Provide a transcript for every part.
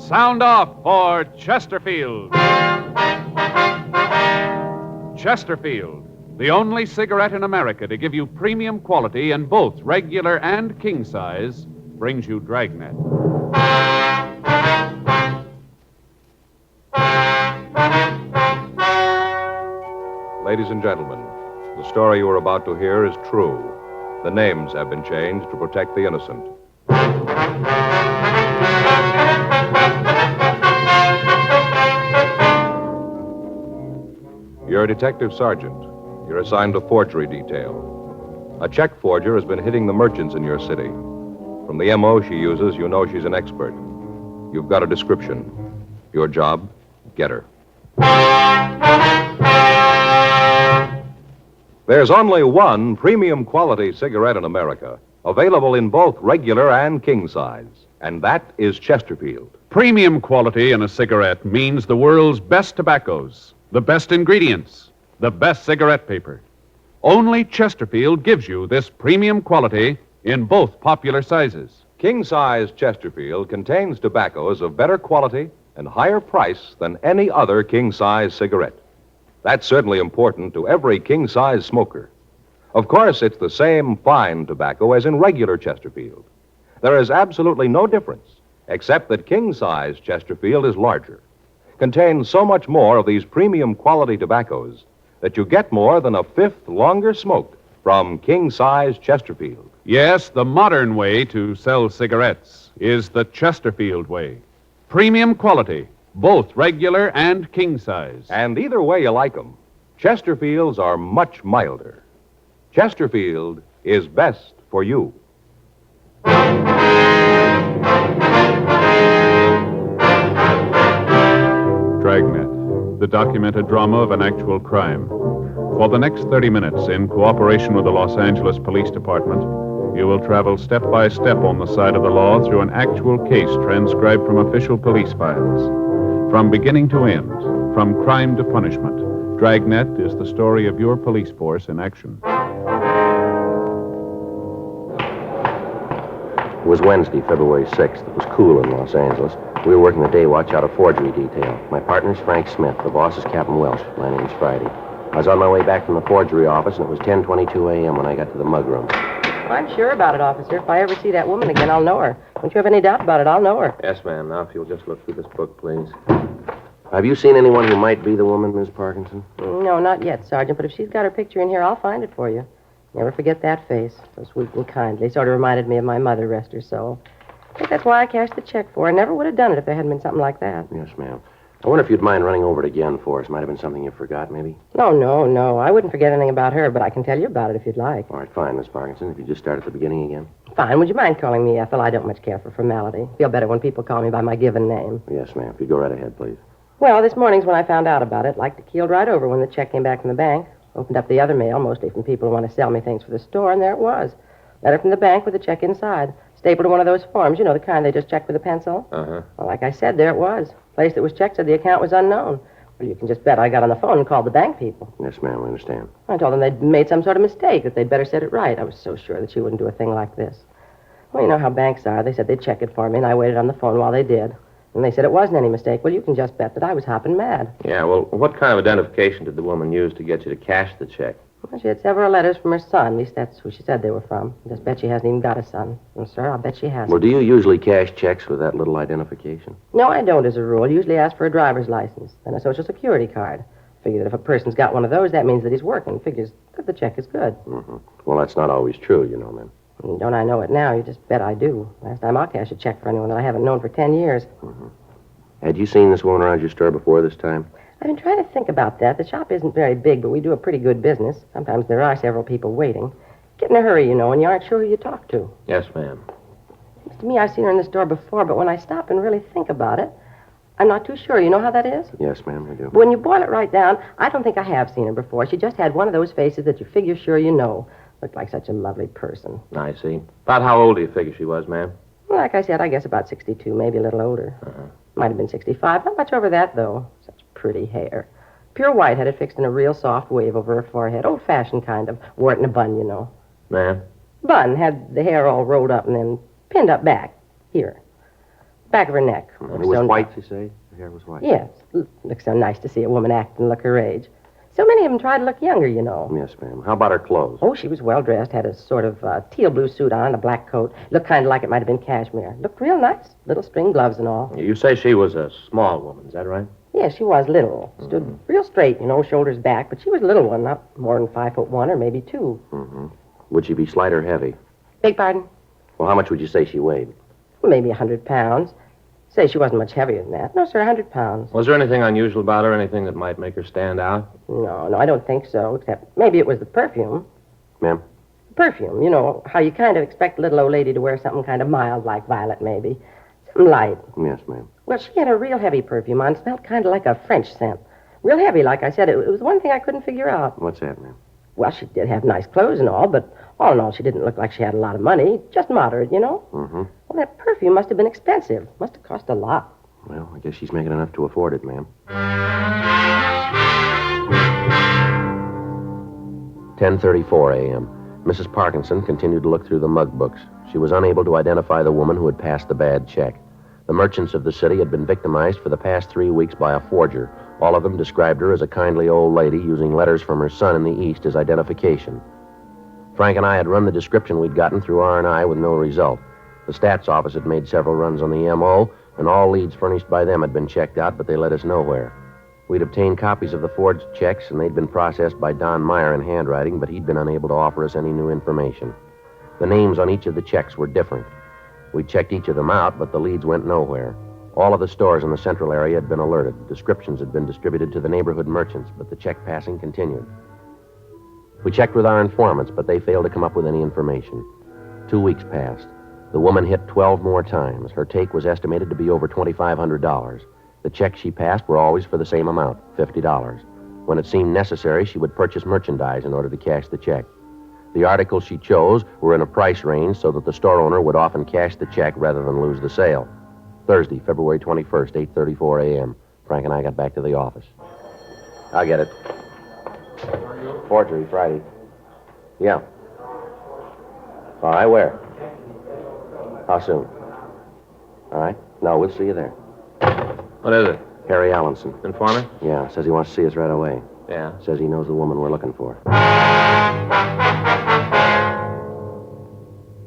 Sound off for Chesterfield. Chesterfield, the only cigarette in America to give you premium quality in both regular and king size, brings you Dragnet. Ladies and gentlemen, the story you are about to hear is true. The names have been changed to protect the innocent. You're a detective sergeant. You're assigned to forgery detail. A check forger has been hitting the merchants in your city. From the M.O. she uses, you know she's an expert. You've got a description. Your job, get her. There's only one premium quality cigarette in America, available in both regular and king size, and that is Chesterfield. Premium quality in a cigarette means the world's best tobaccos, the best ingredients, the best cigarette paper. Only Chesterfield gives you this premium quality in both popular sizes. King size Chesterfield contains tobaccos of better quality and higher price than any other king size cigarette. That's certainly important to every king size smoker. Of course, it's the same fine tobacco as in regular Chesterfield. There is absolutely no difference, except that king size Chesterfield is larger, contains so much more of these premium quality tobaccos that you get more than a fifth longer smoke from king size Chesterfield. Yes, the modern way to sell cigarettes is the Chesterfield way. Premium quality, both regular and king size. And either way you like them, Chesterfields are much milder. Chesterfield is best for you. Dragnet, the documented drama of an actual crime. For the next 30 minutes, in cooperation with the Los Angeles Police Department, you will travel step by step on the side of the law through an actual case transcribed from official police files. From beginning to end, from crime to punishment, Dragnet is the story of your police force in action. It was Wednesday, February 6th. It was cool in Los Angeles. We were working the day watch out of forgery detail. My partner's Frank Smith. The boss is Captain Welsh. My name's Friday. I was on my way back from the forgery office, and it was 10:22 a.m. when I got to the mug room. I'm sure about it, officer. If I ever see that woman again, I'll know her. Don't you have any doubt about it, I'll know her. Yes, ma'am. Now, if you'll just look through this book, please. Have you seen anyone who might be the woman, Miss Parkinson? No, not yet, Sergeant, but if she's got her picture in here, I'll find it for you. Never forget that face. So sweet and kindly. Sort of reminded me of my mother, rest her soul. I think that's why I cashed the check for her. I never would have done it if there hadn't been something like that. Yes, ma'am. I wonder if you'd mind running over it again for us. Might have been something you forgot, maybe? No. I wouldn't forget anything about her, but I can tell you about it if you'd like. All right, fine, Miss Parkinson. If you just start at the beginning again. Fine. Would you mind calling me Ethel? I don't much care for formality. Feel better when people call me by my given name. Yes, ma'am. If you go right ahead, please. Well, this morning's when I found out about it. Like to keeled right over when the check came back from the bank. Opened up the other mail, mostly from people who want to sell me things for the store, and there it was. Letter from the bank with a check inside. Stapled to one of those forms, you know, the kind they just check with a pencil. Uh-huh. Well, like I said, there it was. Place that was checked said the account was unknown. Well, you can just bet I got on the phone and called the bank people. Yes, ma'am, I understand. I told them they'd made some sort of mistake, that they'd better set it right. I was so sure that she wouldn't do a thing like this. Well, you know how banks are. They said they'd check it for me, and I waited on the phone while they did. And they said it wasn't any mistake. Well, you can just bet that I was hopping mad. Yeah, well, what kind of identification did the woman use to get you to cash the check? Well, she had several letters from her son. At least that's who she said they were from. I just bet she hasn't even got a son. And, sir, I'll bet she hasn't. Well, do you usually cash checks with that little identification? No, I don't, as a rule. Usually ask for a driver's license and a Social Security card. Figure that if a person's got one of those, that means that he's working. Figures that the check is good. Mm-hmm. Well, that's not always true, you know, ma'am. Don't I know it now? You just bet I do. Last time I'll cash a check for anyone that I haven't known for 10 years. Mm-hmm. Had you seen this woman around your store before this time? I've been trying to think about that. The shop isn't very big, but we do a pretty good business. Sometimes there are several people waiting. Get in a hurry, you know, and you aren't sure who you talk to. Yes, ma'am. Seems to me I've seen her in the store before, but when I stop and really think about it, I'm not too sure. You know how that is? Yes, ma'am, I do. But when you boil it right down, I don't think I have seen her before. She just had one of those faces that you figure sure you know. Looked like such a lovely person. I see. About how old do you figure she was, ma'am? Well, like I said, I guess about 62, maybe a little older. Uh-huh. Might have been 65. Not much over that, though. Such pretty hair. Pure white, had it fixed in a real soft wave over her forehead. Old-fashioned kind of. Wore it in a bun, you know. Ma'am? Bun. Had the hair all rolled up and then pinned up back. Here. Back of her neck. And it was white, you say? Her hair was white? Yes. Looks so nice to see a woman act and look her age. So many of them try to look younger, you know. Yes, ma'am. How about her clothes? Oh, she was well-dressed, had a sort of teal blue suit on, a black coat. Looked kind of like it might have been cashmere. Looked real nice. Little string gloves and all. You say she was a small woman, is that right? Yeah, she was little. Stood real straight, shoulders back. But she was a little one, not more than 5'1" or maybe 2. Mm-hmm. Would she be slight or heavy? Beg pardon? Well, how much would you say she weighed? Maybe 100 pounds. Say she wasn't much heavier than that. No, sir, 100 pounds. Was there anything unusual about her, anything that might make her stand out? No, I don't think so, except maybe it was the perfume. Ma'am? Perfume, how you kind of expect a little old lady to wear something kind of mild like violet, maybe. Something light. Yes, ma'am. Well, she had a real heavy perfume on. Smelled kind of like a French scent. Real heavy, like I said. It was one thing I couldn't figure out. What's that, ma'am? Well, she did have nice clothes and all, but all in all, she didn't look like she had a lot of money. Just moderate, Mm-hmm. Well, that perfume must have been expensive. Must have cost a lot. Well, I guess she's making enough to afford it, ma'am. 10:34 a.m. Mrs. Parkinson continued to look through the mug books. She was unable to identify the woman who had passed the bad check. The merchants of the city had been victimized for the past 3 weeks by a forger. All of them described her as a kindly old lady using letters from her son in the East as identification. Frank and I had run the description we'd gotten through R&I with no result. The stats office had made several runs on the M.O., and all leads furnished by them had been checked out, but they led us nowhere. We'd obtained copies of the forged checks, and they'd been processed by Don Meyer in handwriting, but he'd been unable to offer us any new information. The names on each of the checks were different. We checked each of them out, but the leads went nowhere. All of the stores in the central area had been alerted. Descriptions had been distributed to the neighborhood merchants, but the check passing continued. We checked with our informants, but they failed to come up with any information. 2 weeks passed. The woman hit 12 more times. Her take was estimated to be over $2,500. The checks she passed were always for the same amount, $50. When it seemed necessary, she would purchase merchandise in order to cash the check. The articles she chose were in a price range so that the store owner would often cash the check rather than lose the sale. Thursday, February 21st, 8:34 a.m. Frank and I got back to the office. I'll get it. Forgery, Friday. Yeah. All right, where? How soon? All right. No, we'll see you there. What is it? Harry Allenson. Informant? Yeah, says he wants to see us right away. Yeah. Says he knows the woman we're looking for.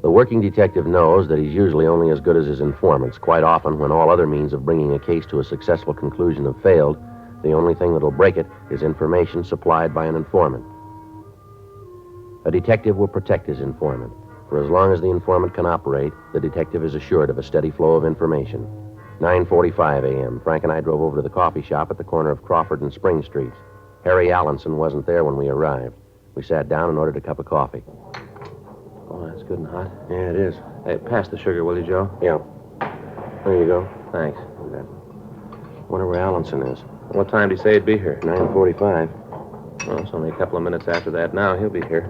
The working detective knows that he's usually only as good as his informants. Quite often, when all other means of bringing a case to a successful conclusion have failed, the only thing that'll break it is information supplied by an informant. A detective will protect his informant. For as long as the informant can operate, the detective is assured of a steady flow of information. 9:45 a.m. Frank and I drove over to the coffee shop at the corner of Crawford and Spring Streets. Harry Allenson wasn't there when we arrived. We sat down and ordered a cup of coffee. Oh, that's good and hot. Yeah, it is. Hey, pass the sugar, will you, Joe? Yeah. There you go. Thanks. Okay. Wonder where Allenson is. What time did he say he'd be here? 9:45. Well, it's only a couple of minutes after that now. He'll be here.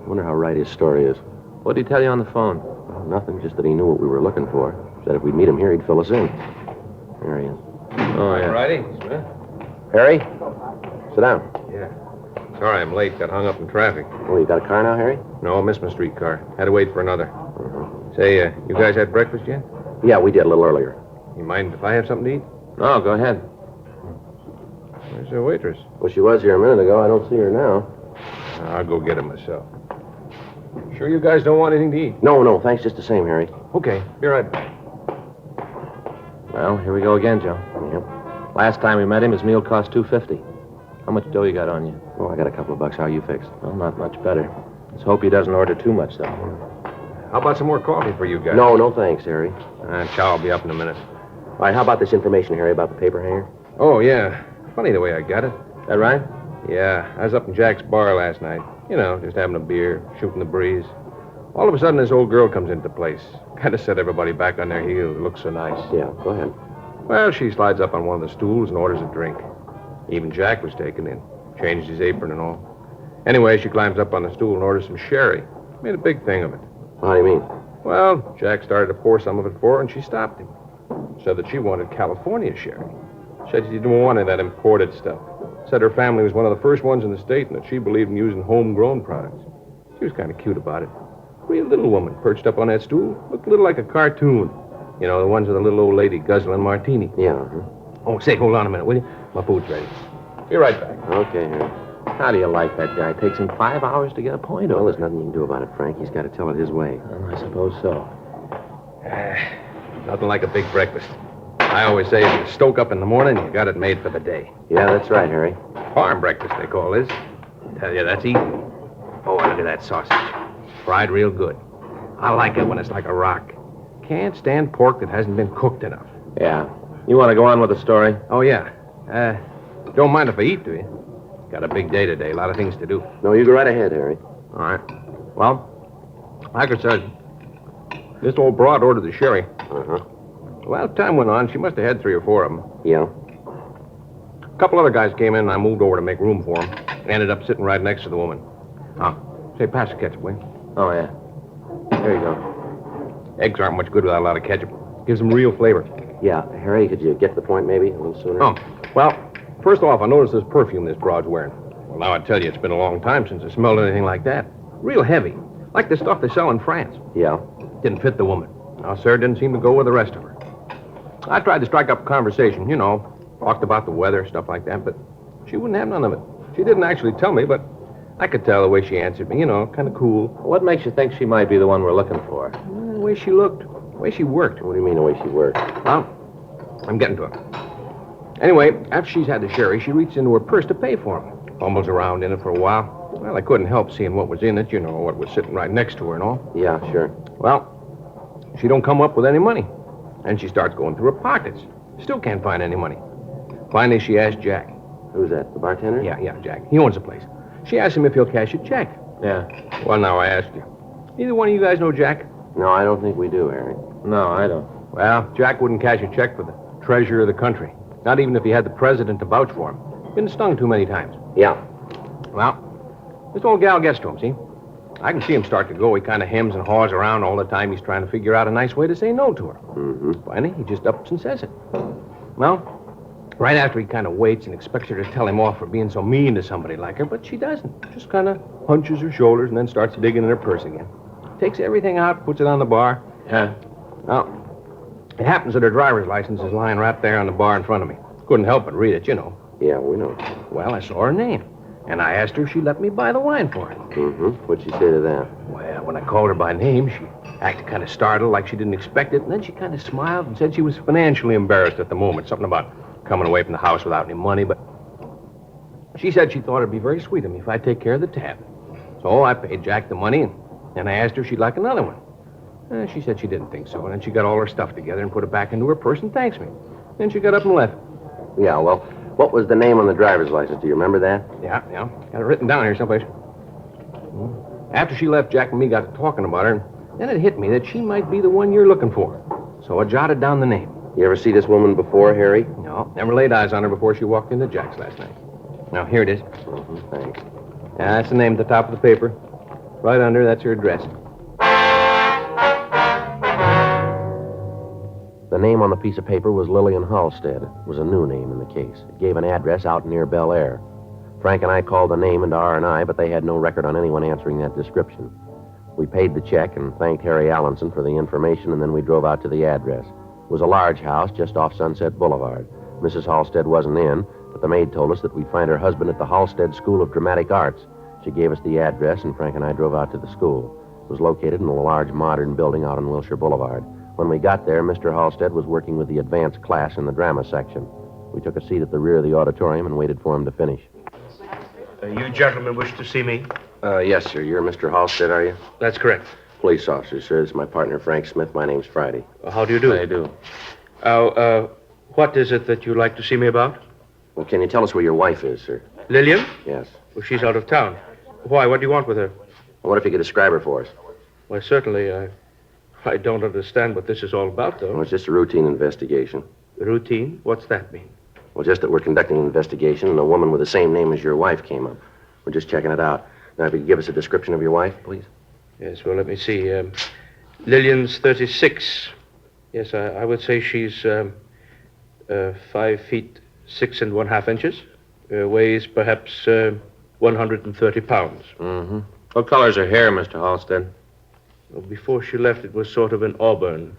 Wonder how right his story is. What did he tell you on the phone? Well, nothing, just that he knew what we were looking for. Said if we'd meet him here, he'd fill us in. There he is. Oh, yeah. Righty, Smith. Harry? Sit down. Yeah. Sorry I'm late. Got hung up in traffic. Oh, you got a car now, Harry? No, missed my streetcar. Had to wait for another. Say, you guys had breakfast yet? Yeah, we did a little earlier. You mind if I have something to eat? No, go ahead. Where's the waitress? Well, she was here a minute ago. I don't see her now. I'll go get her myself. Sure you guys don't want anything to eat? No, thanks just the same, Harry. Okay, be right back. Well, here we go again, Joe. Yep. Last time we met him, his meal cost $2.50. How much dough you got on you? Oh, I got a couple of bucks. How are you fixed? Well, not much better. Let's hope he doesn't order too much, though. How about some more coffee for you guys? No, thanks, Harry. Chow will be up in a minute. All right, how about this information, Harry, about the paper hanger? Oh, yeah. Funny the way I got it. That right? Yeah, I was up in Jack's bar last night. You know, just having a beer, shooting the breeze. All of a sudden, this old girl comes into the place. Kind of set everybody back on their heels. Looks so nice. Yeah, go ahead. Well, she slides up on one of the stools and orders a drink. Even Jack was taken in. Changed his apron and all. Anyway, she climbs up on the stool and orders some sherry. Made a big thing of it. How do you mean? Well, Jack started to pour some of it for her, and she stopped him. Said that she wanted California sherry. Said she didn't want any of that imported stuff. Said her family was one of the first ones in the state and that she believed in using homegrown products. She was kind of cute about it. Real little woman perched up on that stool. Looked a little like a cartoon. You know, the ones with the little old lady guzzling martini. Yeah, uh-huh. Oh, say, hold on a minute, will you? My food's ready. Be right back. Okay, Harry. How do you like that guy? It takes him 5 hours to get a point Well, over. there's nothing you can do about it, Frank. He's got to tell it his way. Well, I suppose so. Nothing like a big breakfast. I always say if you stoke up in the morning, you got it made for the day. Yeah, that's right, Harry. Farm breakfast, they call this. Tell you, that's eating. Oh, look at that sausage. Fried real good. I like it when it's like a rock. Can't stand pork that hasn't been cooked enough. Yeah. You want to go on with the story? Oh, yeah. Don't mind if I eat, do you? Got a big day today. A lot of things to do. No, you go right ahead, Harry. All right. Well, like I said, this old broad ordered the sherry. Uh-huh. Well, time went on. She must have had 3 or 4 of them. Yeah. A couple other guys came in, and I moved over to make room for them. Ended up sitting right next to the woman. Say, pass the ketchup, will you? Oh, yeah. Here you go. Eggs aren't much good without a lot of ketchup. Gives them real flavor. Yeah, Harry, could you get to the point maybe a little sooner? Oh, well, first off, I noticed this perfume this broad's wearing. Well, now I tell you, it's been a long time since I smelled anything like that. Real heavy. Like the stuff they sell in France. Yeah. Didn't fit the woman. No, sir, didn't seem to go with the rest of her. I tried to strike up a conversation, you know, talked about the weather, stuff like that, but she wouldn't have none of it. She didn't actually tell me, but I could tell the way she answered me, you know, kind of cool. What makes you think she might be the one we're looking for? The way she looked, the way she worked. What do you mean the way she worked? Well, I'm getting to it. Anyway, after she's had the sherry, she reached into her purse to pay for him. Fumbles around in it for a while. Well, I couldn't help seeing what was in it, you know, what was sitting right next to her and all. Yeah, sure. Well, she don't come up with any money. And she starts going through her pockets. Still can't find any money. Finally, she asked Jack. Who's that, the bartender? Yeah, Jack. He owns the place. She asked him if he'll cash a check. Yeah. Well, now I ask you. Either one of you guys know Jack? No, I don't think we do, Harry. No, I don't. Well, Jack wouldn't cash a check for the treasurer of the country. Not even if he had the president to vouch for him. Been stung too many times. Yeah. Well, this old gal gets to him, see? I can see him start to go. He kind of hems and haws around all the time. He's trying to figure out a nice way to say no to her. Mm-hmm. Finally, he just ups and says it. Well, right after he kind of waits and expects her to tell him off for being so mean to somebody like her, but she doesn't. Just kind of hunches her shoulders and then starts digging in her purse again. Takes everything out, puts it on the bar. Yeah. Now, it happens that her driver's license is lying right there on the bar in front of me. Couldn't help but read it, you know. Yeah, we know. Well, I saw her name, and I asked her if she'd let me buy the wine for her. Mm-hmm. What'd she say to that? Well, when I called her by name, she acted kind of startled, like she didn't expect it, and then she kind of smiled and said she was financially embarrassed at the moment. Something about coming away from the house without any money, but she said she thought it'd be very sweet of me if I'd take care of the tab. So I paid Jack the money, and I asked her if she'd like another one. She said she didn't think so, and then she got all her stuff together and put it back into her purse and thanks me. Then she got up and left. Yeah, well, what was the name on the driver's license? Do you remember that? Yeah. Got it written down here someplace. After she left, Jack and me got to talking about her, and then it hit me that she might be the one you're looking for. So I jotted down the name. You ever see this woman before, Harry? No, never laid eyes on her before she walked into Jack's last night. Now, here it is. Mm-hmm, thanks. Yeah, that's the name at the top of the paper. Right under, that's her address. The name on the piece of paper was Lillian Halstead. It was a new name in the case. It gave an address out near Bel Air. Frank and I called the name into R&I, but they had no record on anyone answering that description. We paid the check and thanked Harry Allenson for the information, and then we drove out to the address. It was a large house just off Sunset Boulevard. Mrs. Halstead wasn't in, but the maid told us that we'd find her husband at the Halstead School of Dramatic Arts. She gave us the address, and Frank and I drove out to the school. It was located in a large modern building out on Wilshire Boulevard. When we got there, Mr. Halstead was working with the advanced class in the drama section. We took a seat at the rear of the auditorium and waited for him to finish. You gentlemen wish to see me? Yes, sir. You're Mr. Halstead, are you? That's correct. Police officer, sir. This is my partner, Frank Smith. My name's Friday. How do you do? I do. What is it that you'd like to see me about? Well, can you tell us where your wife is, sir? Lillian? Yes. Well, she's out of town. Why? What do you want with her? Well, what if you could describe her for us? Well, certainly, I don't understand what this is all about, Well, though. it's just a routine investigation. Routine? What's that mean? Well, just that we're conducting an investigation and a woman with the same name as your wife came up. We're just checking it out. Now, if you could give us a description of your wife, please. Yes, well, let me see. Lillian's 36. Yes, I would say she's 5 feet 6 1/2 inches. Weighs perhaps 130 pounds. Mm-hmm. What color's her hair, Mr. Halstead? Well, before she left, it was sort of an auburn.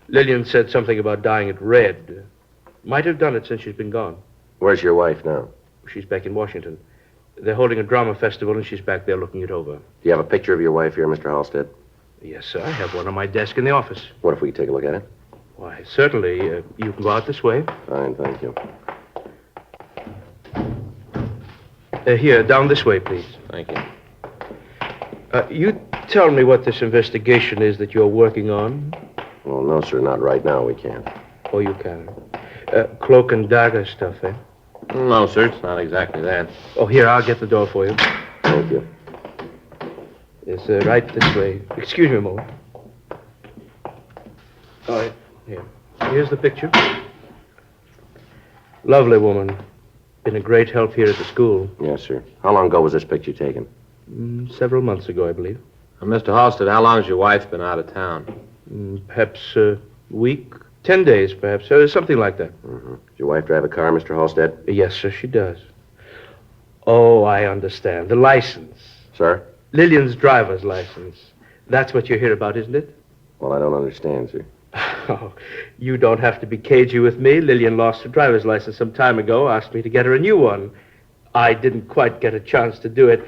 Lillian said something about dyeing it red. Might have done it since she's been gone. Where's your wife now? She's back in Washington. They're holding a drama festival, and she's back there looking it over. Do you have a picture of your wife here, Mr. Halstead? Yes, sir. I have one on my desk in the office. What if we take a look at it? Why, certainly. You can go out this way. Fine, thank you. Here, down this way, please. Thank you. You tell me what this investigation is that you're working on. Well, no, sir, not right now. We can't. Oh, you can. Cloak and dagger stuff, eh? No, sir, it's not exactly that. Oh, here, I'll get the door for you. Thank you. It's right this way. Excuse me a moment. All right, here. Here's the picture. Lovely woman. Been a great help here at the school. Yes, sir. How long ago was this picture taken? Several months ago, I believe. Mr. Halstead, how long has your wife been out of town? Perhaps a week, 10 days, perhaps. Something like that. Mm-hmm. Does your wife drive a car, Mr. Halstead? Yes, sir, she does. Oh, I understand. The license. Sir? Lillian's driver's license. That's what you're here about, isn't it? Well, I don't understand, sir. Oh, you don't have to be cagey with me. Lillian lost her driver's license some time ago, asked me to get her a new one. I didn't quite get a chance to do it.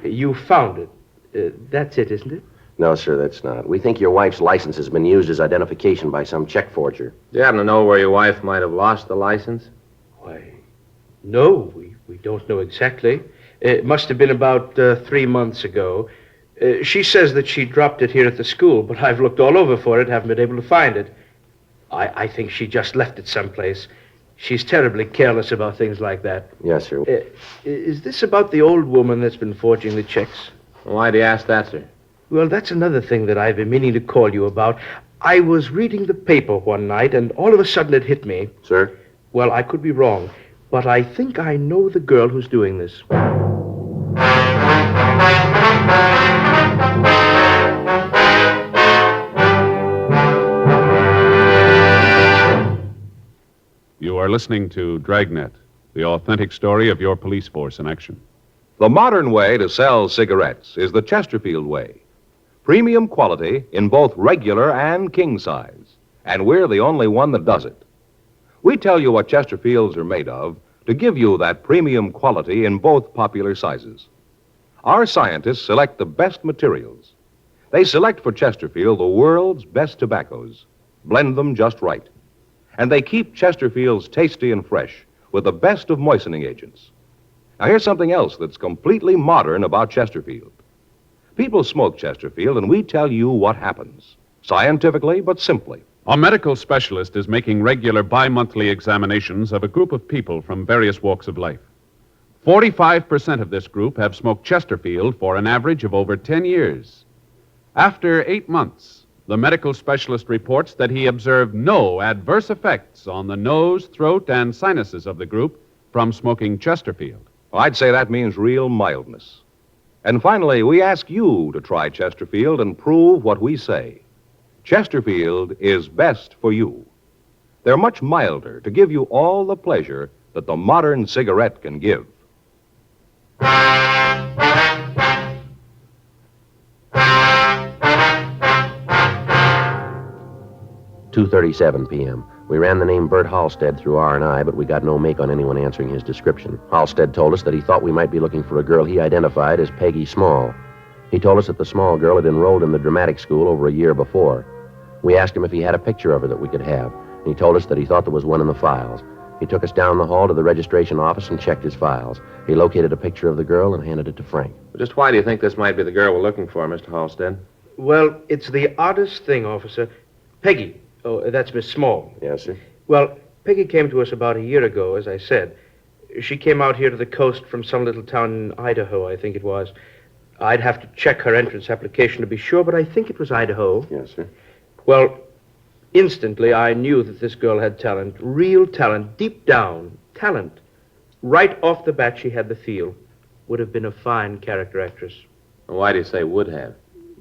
You found it. That's it, isn't it? No, sir, that's not. We think your wife's license has been used as identification by some check forger. Do you happen to know where your wife might have lost the license? Why, no, we don't know exactly. It must have been about 3 months ago. She says that she dropped it here at the school, but I've looked all over for it, haven't been able to find it. I think she just left it someplace. She's terribly careless about things like that. Yes, sir. Is this about the old woman that's been forging the checks? Why do you ask that, sir? Well, that's another thing that I've been meaning to call you about. I was reading the paper one night, and all of a sudden it hit me. Sir? Well, I could be wrong, but I think I know the girl who's doing this. You are listening to Dragnet, the authentic story of your police force in action. The modern way to sell cigarettes is the Chesterfield way. Premium quality in both regular and king size. And we're the only one that does it. We tell you what Chesterfields are made of to give you that premium quality in both popular sizes. Our scientists select the best materials. They select for Chesterfield the world's best tobaccos, blend them just right. And they keep Chesterfields tasty and fresh with the best of moistening agents. Now, here's something else that's completely modern about Chesterfield. People smoke Chesterfield, and we tell you what happens, scientifically but simply. A medical specialist is making regular bi-monthly examinations of a group of people from various walks of life. 45% of this group have smoked Chesterfield for an average of over 10 years. After 8 months, the medical specialist reports that he observed no adverse effects on the nose, throat, and sinuses of the group from smoking Chesterfield. I'd say that means real mildness. And finally, we ask you to try Chesterfield and prove what we say. Chesterfield is best for you. They're much milder to give you all the pleasure that the modern cigarette can give. 2:37 p.m. We ran the name Bert Halstead through R&I, but we got no make on anyone answering his description. Halstead told us that he thought we might be looking for a girl he identified as Peggy Small. He told us that the Small girl had enrolled in the dramatic school over a year before. We asked him if he had a picture of her that we could have, and he told us that he thought there was one in the files. He took us down the hall to the registration office and checked his files. He located a picture of the girl and handed it to Frank. Just why do you think this might be the girl we're looking for, Mr. Halstead? Well, it's the oddest thing, officer. Peggy. Oh, that's Miss Small. Yes, sir. Well, Peggy came to us about a year ago, as I said. She came out here to the coast from some little town in Idaho, I think it was. I'd have to check her entrance application to be sure, but I think it was Idaho. Yes, sir. Well, instantly I knew that this girl had talent, real talent, deep down, talent. Right off the bat, she had the feel. Would have been a fine character actress. Why do you say would have?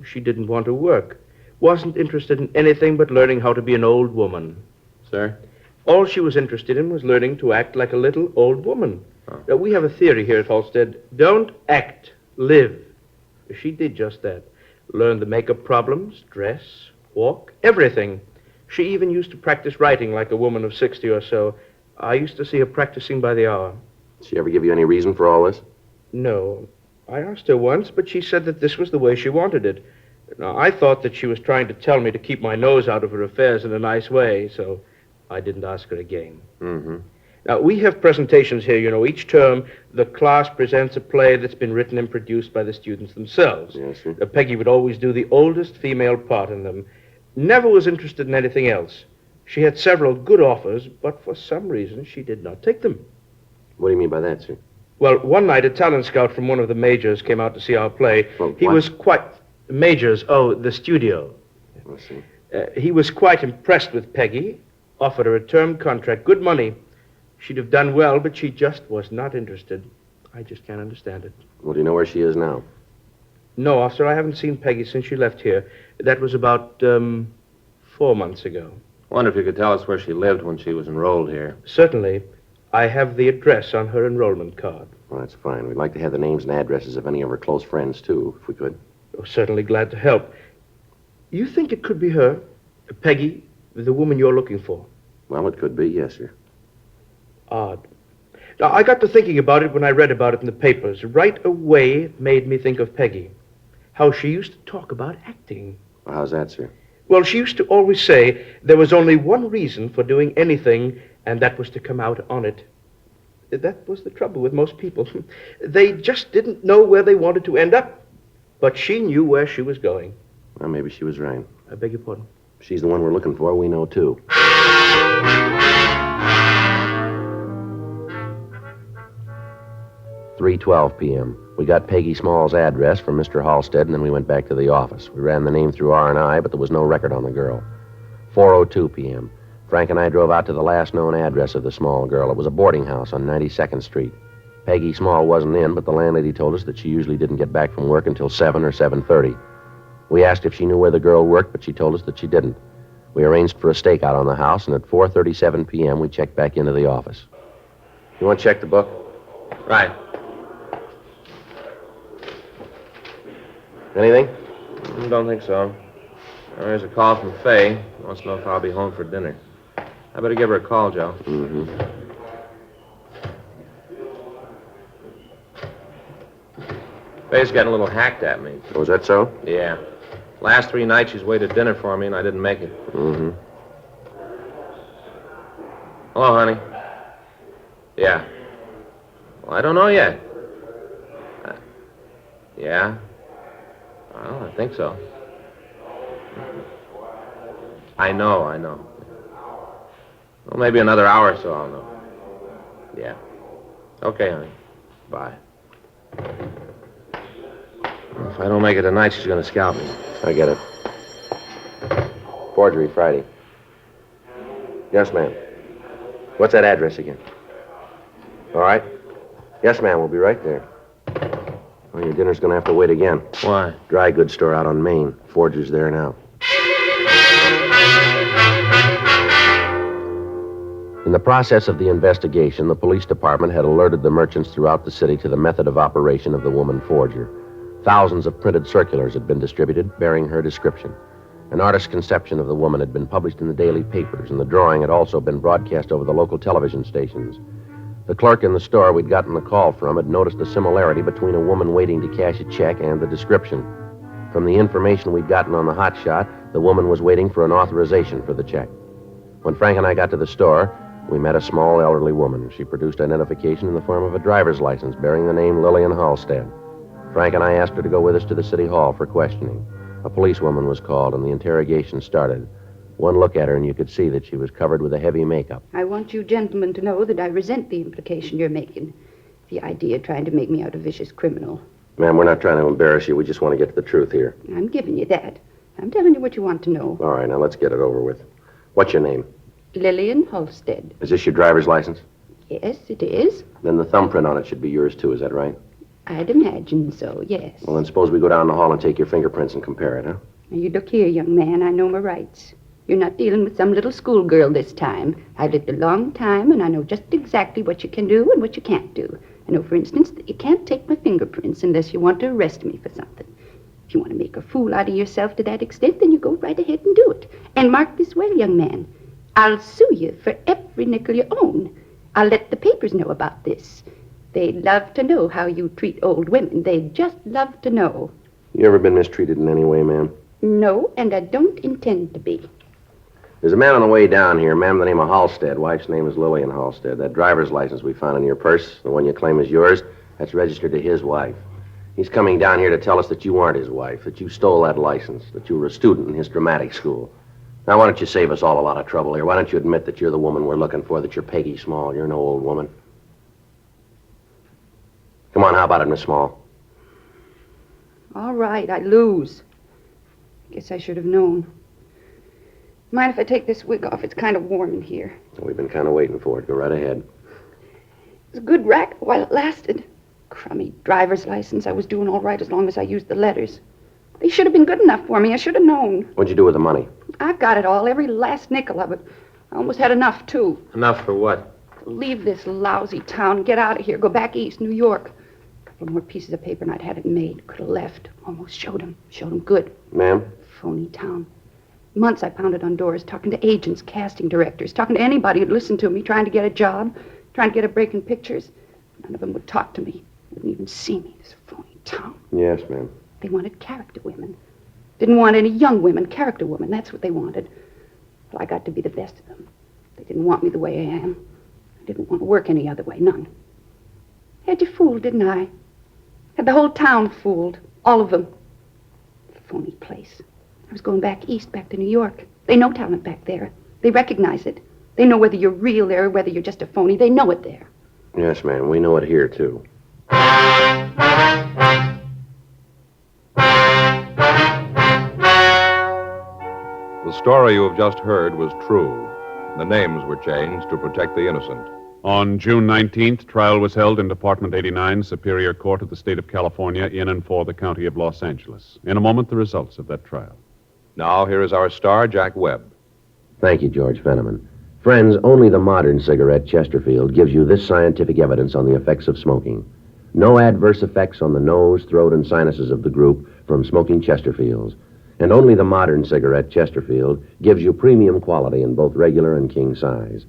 She didn't want to work. Wasn't interested in anything but learning how to be an old woman. Sir? All she was interested in was learning to act like a little old woman. Oh. Now, we have a theory here at Halstead. Don't act, live. She did just that. Learned the makeup problems, dress, walk, everything. She even used to practice writing like a woman of 60 or so. I used to see her practicing by the hour. Did she ever give you any reason for all this? No. I asked her once, but she said that this was the way she wanted it. Now, I thought that she was trying to tell me to keep my nose out of her affairs in a nice way, so I didn't ask her again. Mm-hmm. Now, we have presentations here, Each term, the class presents a play that's been written and produced by the students themselves. Yes, sir. Peggy would always do the oldest female part in them. Never was interested in anything else. She had several good offers, but for some reason she did not take them. What do you mean by that, sir? Well, one night a talent scout from one of the majors came out to see our play. Well, He what? was quite... Majors, the studio. Let's see. He was quite impressed with Peggy, offered her a term contract, good money. She'd have done well, but she just was not interested. I just can't understand it. Well, do you know where she is now? No, officer, I haven't seen Peggy since she left here. That was about 4 months ago. Wonder if you could tell us where she lived when she was enrolled here. Certainly. I have the address on her enrollment card. Well, that's fine. We'd like to have the names and addresses of any of her close friends, too, if we could. Oh, certainly glad to help. You think it could be her, Peggy, the woman you're looking for? Well, it could be, yes, sir. Odd. Now, I got to thinking about it when I read about it in the papers. Right away, it made me think of Peggy. How she used to talk about acting. Well, how's that, sir? Well, she used to always say there was only one reason for doing anything, and that was to come out on it. That was the trouble with most people. They just didn't know where they wanted to end up. But she knew where she was going. Well, maybe she was right. I beg your pardon? If she's the one we're looking for, we know, too. 3:12 p.m. We got Peggy Small's address from Mr. Halstead, and then we went back to the office. We ran the name through R&I, but there was no record on the girl. 4:02 p.m. Frank and I drove out to the last known address of the Small girl. It was a boarding house on 92nd Street. Peggy Small wasn't in, but the landlady told us that she usually didn't get back from work until 7 or 7:30. We asked if she knew where the girl worked, but she told us that she didn't. We arranged for a stakeout on the house, and at 4:37 p.m. we checked back into the office. You want to check the book? Right. Anything? Don't think so. There's a call from Faye. Wants to know if I'll be home for dinner. I better give her a call, Joe. Mm-hmm. Faye's getting a little hacked at me. Oh, is that so? Yeah. Last 3 nights she's waited dinner for me and I didn't make it. Mm-hmm. Hello, honey. Yeah. Well, I don't know yet. Yeah? Well, I think so. I know. Well, maybe another hour or so I'll know. Yeah. Okay, honey. Bye. If I don't make it tonight, she's going to scalp me. I get it. Forgery, Friday. Yes, ma'am. What's that address again? All right. Yes, ma'am, we'll be right there. Well, your dinner's going to have to wait again. Why? Dry goods store out on Main. Forger's there now. In the process of the investigation, the police department had alerted the merchants throughout the city to the method of operation of the woman forger. Thousands of printed circulars had been distributed bearing her description. An artist's conception of the woman had been published in the daily papers, and the drawing had also been broadcast over the local television stations. The clerk in the store we'd gotten the call from had noticed a similarity between a woman waiting to cash a check and the description. From the information we'd gotten on the hot shot, the woman was waiting for an authorization for the check. When Frank and I got to the store, we met a small elderly woman. She produced identification in the form of a driver's license bearing the name Lillian Halstead. Frank and I asked her to go with us to the city hall for questioning. A policewoman was called, and the interrogation started. One look at her, and you could see that she was covered with a heavy makeup. I want you gentlemen to know that I resent the implication you're making. The idea of trying to make me out a vicious criminal. Ma'am, we're not trying to embarrass you. We just want to get to the truth here. I'm giving you that. I'm telling you what you want to know. All right, now let's get it over with. What's your name? Lillian Halstead. Is this your driver's license? Yes, it is. Then the thumbprint on it should be yours, too. Is that right? I'd imagine so, yes. Well, then suppose we go down the hall and take your fingerprints and compare it, huh? Now, you look here, young man. I know my rights. You're not dealing with some little schoolgirl this time. I've lived a long time, and I know just exactly what you can do and what you can't do. I know, for instance, that you can't take my fingerprints unless you want to arrest me for something. If you want to make a fool out of yourself to that extent, then you go right ahead and do it. And mark this well, young man. I'll sue you for every nickel you own. I'll let the papers know about this. They'd love to know how you treat old women. They'd just love to know. You ever been mistreated in any way, ma'am? No, and I don't intend to be. There's a man on the way down here, ma'am, the name of Halstead. Wife's name is Lillian Halstead. That driver's license we found in your purse, the one you claim is yours, that's registered to his wife. He's coming down here to tell us that you aren't his wife, that you stole that license, that you were a student in his dramatic school. Now, why don't you save us all a lot of trouble here? Why don't you admit that you're the woman we're looking for, that you're Peggy Small? You're no old woman. Come on, how about it, Miss Small? All right, I lose. Guess I should have known. Mind if I take this wig off? It's kind of warm in here. We've been kind of waiting for it. Go right ahead. It was a good racket while it lasted. Crummy driver's license. I was doing all right as long as I used the letters. They should have been good enough for me. I should have known. What'd you do with the money? I've got it all, every last nickel of it. I almost had enough, too. Enough for what? Leave this lousy town, get out of here, go back east, New York. A couple more pieces of paper and I'd had it made. Could have left. Almost showed him good. Ma'am? Phony town. Months I pounded on doors, talking to agents, casting directors, talking to anybody who'd listen to me, trying to get a job, trying to get a break in pictures. None of them would talk to me, wouldn't even see me, this phony town. Yes, ma'am. They wanted character women. Didn't want any young women, character women. That's what they wanted. Well, I got to be the best of them. They didn't want me the way I am. I didn't want to work any other way, none. Had you fooled, didn't I? Had the whole town fooled. All of them. Phony place. I was going back east, back to New York. They know talent back there. They recognize it. They know whether you're real there or whether you're just a phony. They know it there. Yes, ma'am. We know it here, too. The story you have just heard was true. The names were changed to protect the innocent. On June 19th, trial was held in Department 89, Superior Court of the State of California, in and for the County of Los Angeles. In a moment, the results of that trial. Now, here is our star, Jack Webb. Thank you, George Fenneman. Friends, only the modern cigarette, Chesterfield, gives you this scientific evidence on the effects of smoking. No adverse effects on the nose, throat, and sinuses of the group from smoking Chesterfields. And only the modern cigarette, Chesterfield, gives you premium quality in both regular and king size.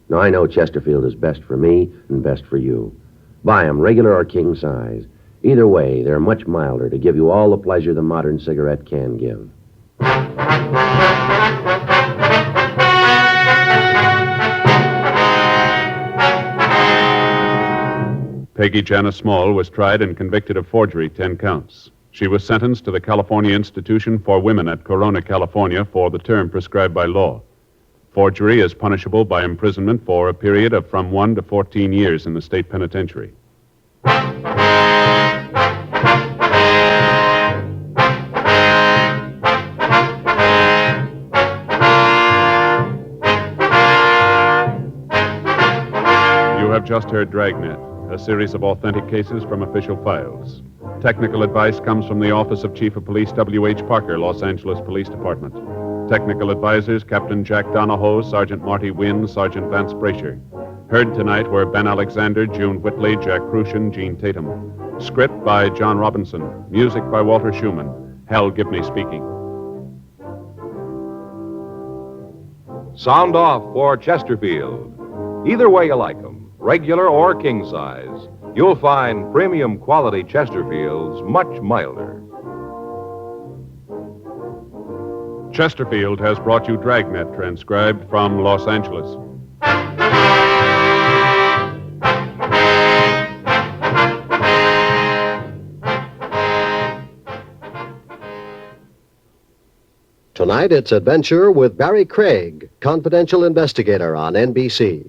Now, I know Chesterfield is best for me and best for you. Buy 'em, regular or king size. Either way, they're much milder to give you all the pleasure the modern cigarette can give. Peggy Janice Small was tried and convicted of forgery, 10 counts. She was sentenced to the California Institution for Women at Corona, California, for the term prescribed by law. Forgery is punishable by imprisonment for a period of from 1 to 14 years in the state penitentiary. You have just heard Dragnet, a series of authentic cases from official files. Technical advice comes from the Office of Chief of Police W.H. Parker, Los Angeles Police Department. Technical advisors, Captain Jack Donahoe, Sergeant Marty Wynn, Sergeant Vance Brasher. Heard tonight were Ben Alexander, June Whitley, Jack Crucian, Gene Tatum. Script by John Robinson. Music by Walter Schumann. Hal Gibney speaking. Sound off for Chesterfield. Either way you like 'em, regular or king size, you'll find premium quality Chesterfields much milder. Chesterfield has brought you Dragnet, transcribed from Los Angeles. Tonight, it's Adventure with Barry Craig, confidential investigator on NBC.